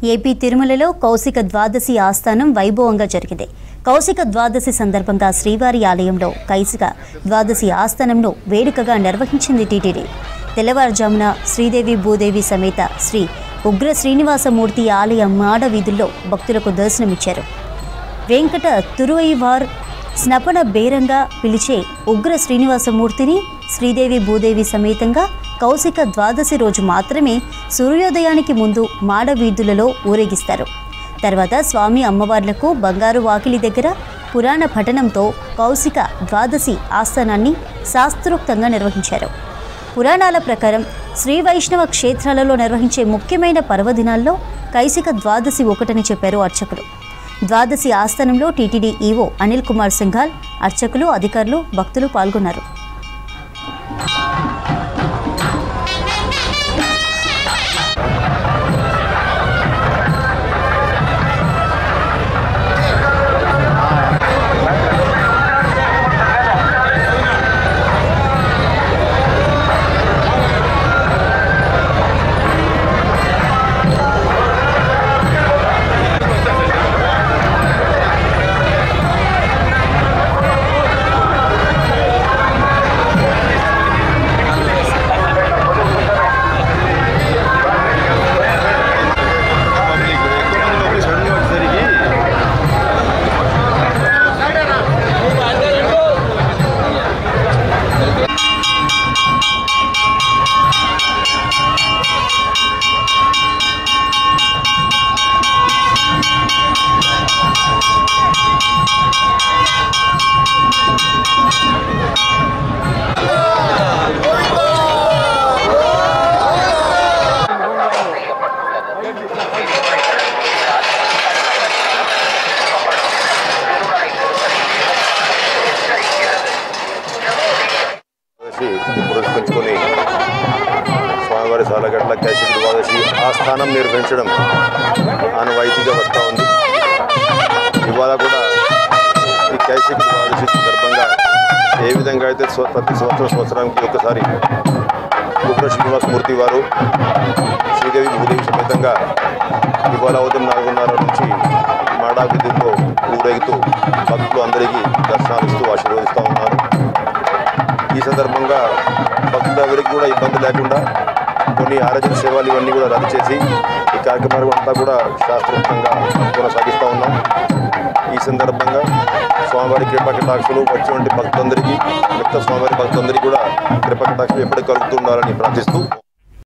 AP తిరుమలలో కౌశిక ద్వాదశి ఆస్థానం వైభవంగా జరిగింది. కౌశిక ద్వాదశి సందర్భంగా శ్రీవారి ఆలయంలో కౌశిక ద్వాదశి ఆస్థానంను వేడుకగా నిర్వహించింది టీటీడీ. తెల్లవారుజామున శ్రీదేవి భూదేవి సమేత శ్రీ ఉగ్ర శ్రీనివాసమూర్తి ఆలయ మాడ వీధుల్లో భక్తులకు దర్శనమిచ్చారు. వెంకట తురువైవార్ స్నపన బేరంగా పిలిచే ఉగ్ర శ్రీనివాసమూర్తిని శ్రీదేవి భూదేవి సమేతంగా కౌశిక ద్వాదశి రోజు మాత్రమే సూర్యోదయానికి ముందు మాడ వీధులలో ఊరేగిస్తారు. తర్వాత స్వామి అమ్మవార్లకు బంగారు వాకిలి దగ్గర పురాణ పఠనంతో కౌశిక ద్వాదశి ఆస్థానాన్ని శాస్త్రోక్తంగా నిర్వహించారు. పురాణాల ప్రకారం శ్రీ వైష్ణవ క్షేత్రాలలో నిర్వహించే ముఖ్యమైన పర్వదినాల్లో కౌశిక ద్వాదశి ఒకటని చెప్పారు అర్చకులు. ద్వాదశి ఆస్థానంలో టీటీడీ ఈవో అనిల్ కుమార్ సింఘాల్, అర్చకులు, అధికారులు, భక్తులు పాల్గొన్నారు. పురస్కరించుకొని స్వామివారి సాలగట్ల కౌశిక ద్వాదశి ఆస్థానం నిర్వహించడం ఆనవాయితీగా వస్తూ ఉంది. ఇవాళ కూడా ఈ కౌశిక ద్వాదశి సందర్భంగా ఏ విధంగా అయితే ప్రతి సంవత్సరానికి ఒకసారి ఉగ్ర శ్రీనివాసమూర్తి వారు శ్రీదేవి భూదేవి సమేతంగా ఇవాళ ఉదయం 4:30 నుంచి మాడా వీధుల్లో ఊరేగుతూ భక్తులు అందరికీ దర్శనాలు ఇస్తూ ఆశీర్వదిస్తూ ఉన్నారు. ఈ సందర్భంగా భక్తులు ఎవరికి కూడా ఇబ్బంది లేకుండా కొన్ని ఆరోగ్య సేవలు ఇవన్నీ కూడా రద్దు చేసి ఈ కార్యక్రమాలు అంతా కూడా శాస్త్రోక్తంగా కొనసాగిస్తూ ఉన్నాం. ఈ సందర్భంగా స్వామివారి కృపా కటాక్షలు వచ్చినటువంటి భక్తులందరికీ, మిగతా స్వామివారి భక్తులందరికీ కూడా కృపా కటాక్షలు ఎప్పటికీ కలుగుతుండాలని ప్రార్థిస్తూ